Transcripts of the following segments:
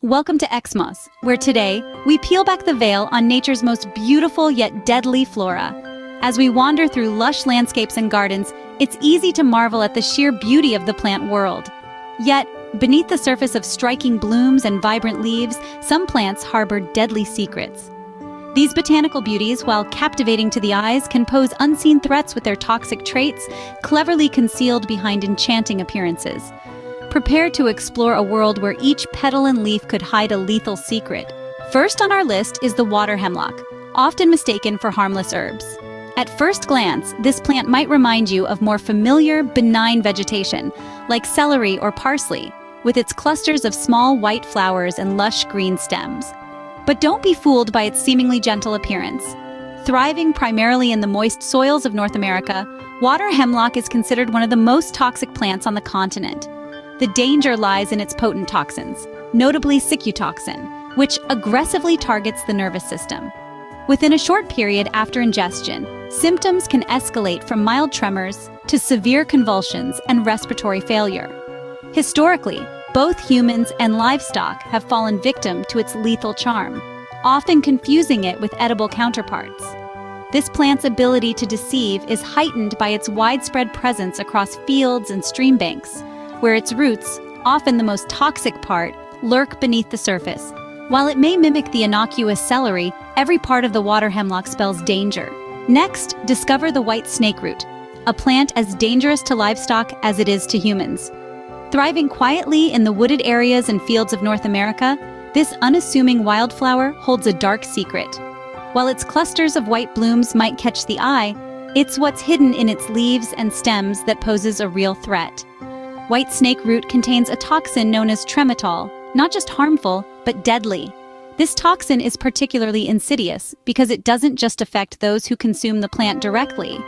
Welcome to Xmos, where today we peel back the veil on nature's most beautiful yet deadly flora. As we wander through lush landscapes and gardens, it's easy to marvel at the sheer beauty of the plant world. Yet, beneath the surface of striking blooms and vibrant leaves, some plants harbor deadly secrets. These botanical beauties, while captivating to the eyes, can pose unseen threats with their toxic traits, cleverly concealed behind enchanting appearances. Prepare to explore a world where each petal and leaf could hide a lethal secret. First on our list is the water hemlock, often mistaken for harmless herbs. At first glance, this plant might remind you of more familiar, benign vegetation, like celery or parsley, with its clusters of small white flowers and lush green stems. But don't be fooled by its seemingly gentle appearance. Thriving primarily in the moist soils of North America, water hemlock is considered one of the most toxic plants on the continent. The danger lies in its potent toxins, notably toxin, which aggressively targets the nervous system. Within a short period after ingestion, symptoms can escalate from mild tremors to severe convulsions and respiratory failure. Historically, both humans and livestock have fallen victim to its lethal charm, often confusing it with edible counterparts. This plant's ability to deceive is heightened by its widespread presence across fields and stream banks, where its roots, often the most toxic part, lurk beneath the surface. While it may mimic the innocuous celery, every part of the water hemlock spells danger. Next, discover the white snakeroot, a plant as dangerous to livestock as it is to humans. Thriving quietly in the wooded areas and fields of North America, this unassuming wildflower holds a dark secret. While its clusters of white blooms might catch the eye, it's what's hidden in its leaves and stems that poses a real threat. White snakeroot contains a toxin known as trematol, not just harmful, but deadly. This toxin is particularly insidious because it doesn't just affect those who consume the plant directly.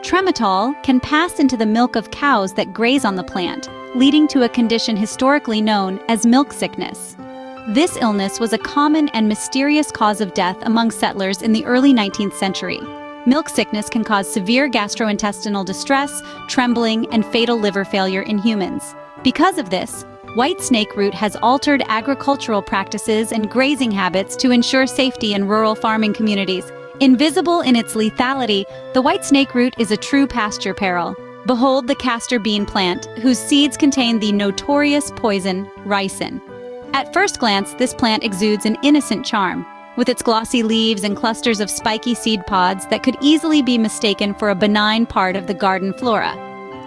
Trematol can pass into the milk of cows that graze on the plant, leading to a condition historically known as milk sickness. This illness was a common and mysterious cause of death among settlers in the early 19th century. Milk sickness can cause severe gastrointestinal distress, trembling, and fatal liver failure in humans. Because of this, white snakeroot has altered agricultural practices and grazing habits to ensure safety in rural farming communities. Invisible in its lethality, the white snakeroot is a true pasture peril. Behold the castor bean plant, whose seeds contain the notorious poison ricin. At first glance, this plant exudes an innocent charm, with its glossy leaves and clusters of spiky seed pods that could easily be mistaken for a benign part of the garden flora.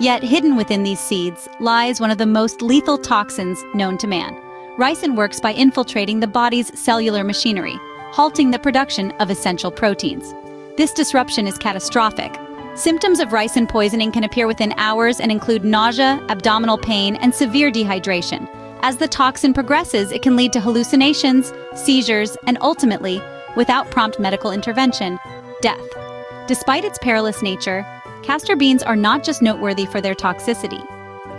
Yet hidden within these seeds lies one of the most lethal toxins known to man. Ricin works by infiltrating the body's cellular machinery, halting the production of essential proteins. This disruption is catastrophic. Symptoms of ricin poisoning can appear within hours and include nausea, abdominal pain, and severe dehydration. As the toxin progresses, it can lead to hallucinations, seizures, and ultimately, without prompt medical intervention, death. Despite its perilous nature, castor beans are not just noteworthy for their toxicity.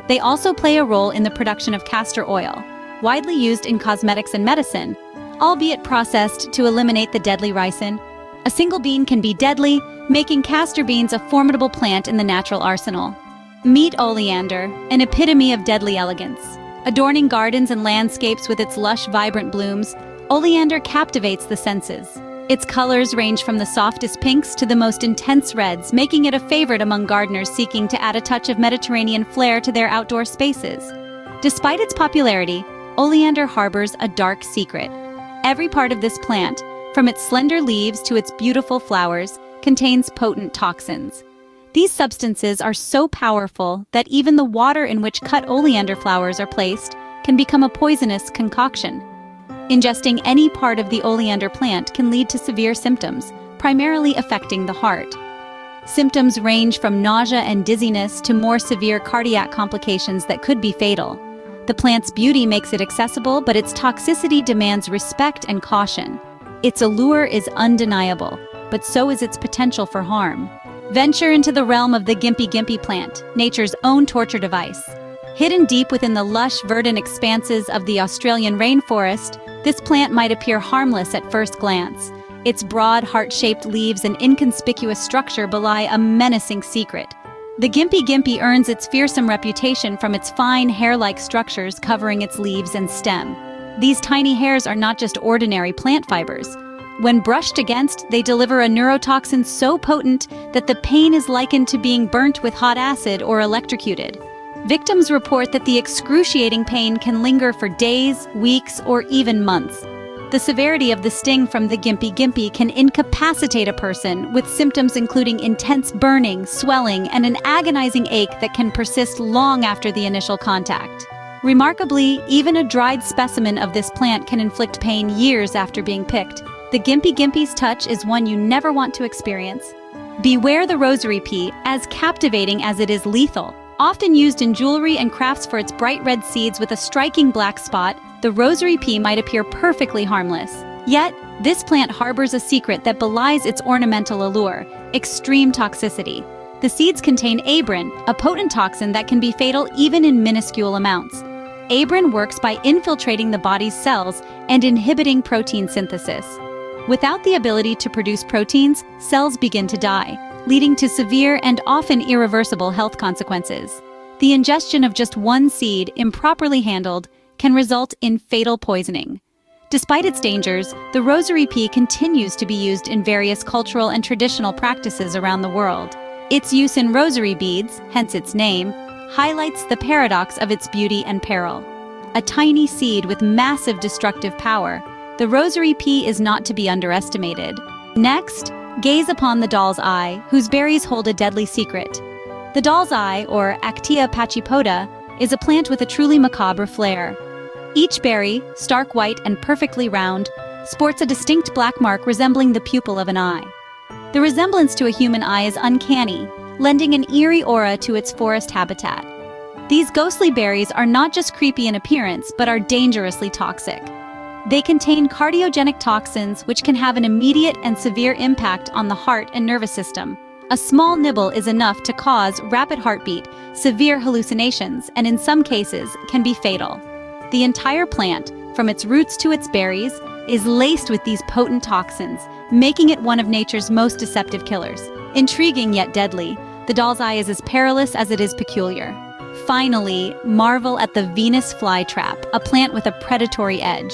They also play a role in the production of castor oil, widely used in cosmetics and medicine, albeit processed to eliminate the deadly ricin. A single bean can be deadly, making castor beans a formidable plant in the natural arsenal. Meet Oleander, an epitome of deadly elegance. Adorning gardens and landscapes with its lush, vibrant blooms, Oleander captivates the senses. Its colors range from the softest pinks to the most intense reds, making it a favorite among gardeners seeking to add a touch of Mediterranean flair to their outdoor spaces. Despite its popularity, Oleander harbors a dark secret. Every part of this plant, from its slender leaves to its beautiful flowers, contains potent toxins. These substances are so powerful that even the water in which cut oleander flowers are placed can become a poisonous concoction. Ingesting any part of the oleander plant can lead to severe symptoms, primarily affecting the heart. Symptoms range from nausea and dizziness to more severe cardiac complications that could be fatal. The plant's beauty makes it accessible, but its toxicity demands respect and caution. Its allure is undeniable, but so is its potential for harm. Venture into the realm of the Gimpy plant, nature's own torture device. Hidden deep within the lush, verdant expanses of the Australian rainforest, this plant might appear harmless at first glance. Its broad, heart-shaped leaves and inconspicuous structure belie a menacing secret. The Gimpy earns its fearsome reputation from its fine, hair-like structures covering its leaves and stem. These tiny hairs are not just ordinary plant fibers. When brushed against, they deliver a neurotoxin so potent that the pain is likened to being burnt with hot acid or electrocuted. Victims report that the excruciating pain can linger for days, weeks, or even months. The severity of the sting from the Gimpy can incapacitate a person, with symptoms including intense burning, swelling, and an agonizing ache that can persist long after the initial contact. Remarkably, even a dried specimen of this plant can inflict pain years after being picked. The Gimpy's touch is one you never want to experience. Beware the rosary pea, as captivating as it is lethal. Often used in jewelry and crafts for its bright red seeds with a striking black spot, the rosary pea might appear perfectly harmless. Yet, this plant harbors a secret that belies its ornamental allure: extreme toxicity. The seeds contain abrin, a potent toxin that can be fatal even in minuscule amounts. Abrin works by infiltrating the body's cells and inhibiting protein synthesis. Without the ability to produce proteins, cells begin to die, leading to severe and often irreversible health consequences. The ingestion of just one seed, improperly handled, can result in fatal poisoning. Despite its dangers, the rosary pea continues to be used in various cultural and traditional practices around the world. Its use in rosary beads, hence its name, highlights the paradox of its beauty and peril. A tiny seed with massive destructive power, the rosary pea is not to be underestimated. Next, gaze upon the doll's eye, whose berries hold a deadly secret. The doll's eye, or Actea pachypoda, is a plant with a truly macabre flair. Each berry, stark white and perfectly round, sports a distinct black mark resembling the pupil of an eye. The resemblance to a human eye is uncanny, lending an eerie aura to its forest habitat. These ghostly berries are not just creepy in appearance, but are dangerously toxic. They contain cardiogenic toxins which can have an immediate and severe impact on the heart and nervous system. A small nibble is enough to cause rapid heartbeat, severe hallucinations, and in some cases can be fatal. The entire plant, from its roots to its berries, is laced with these potent toxins, making it one of nature's most deceptive killers. Intriguing yet deadly, the doll's eye is as perilous as it is peculiar. Finally, marvel at the Venus flytrap, a plant with a predatory edge.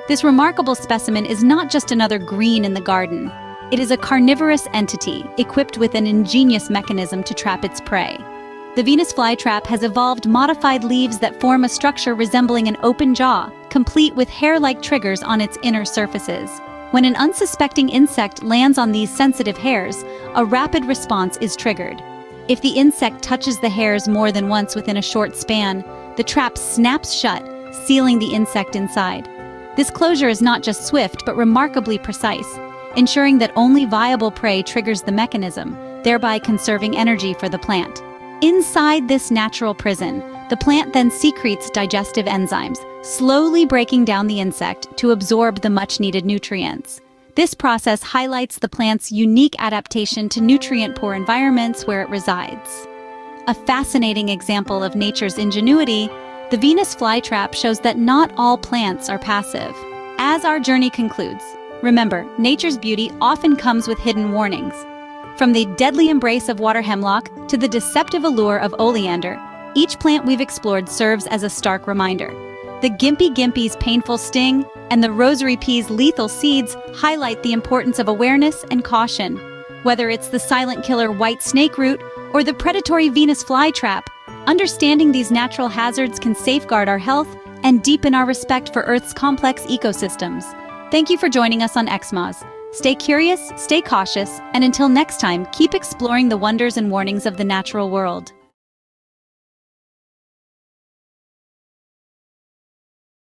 This remarkable specimen is not just another green in the garden. It is a carnivorous entity, equipped with an ingenious mechanism to trap its prey. The Venus flytrap has evolved modified leaves that form a structure resembling an open jaw, complete with hair-like triggers on its inner surfaces. When an unsuspecting insect lands on these sensitive hairs, a rapid response is triggered. If the insect touches the hairs more than once within a short span, the trap snaps shut, sealing the insect inside. This closure is not just swift, but remarkably precise, ensuring that only viable prey triggers the mechanism, thereby conserving energy for the plant. Inside this natural prison, the plant then secretes digestive enzymes, slowly breaking down the insect to absorb the much-needed nutrients. This process highlights the plant's unique adaptation to nutrient-poor environments where it resides. A fascinating example of nature's ingenuity, the Venus flytrap shows that not all plants are passive. As our journey concludes, remember, nature's beauty often comes with hidden warnings. From the deadly embrace of water hemlock to the deceptive allure of oleander, each plant we've explored serves as a stark reminder. The Gimpy's painful sting and the rosary pea's lethal seeds highlight the importance of awareness and caution. Whether it's the silent killer white snakeroot or the predatory Venus flytrap, understanding these natural hazards can safeguard our health and deepen our respect for Earth's complex ecosystems. Thank you for joining us on XMOS. Stay curious, stay cautious, and until next time, keep exploring the wonders and warnings of the natural world.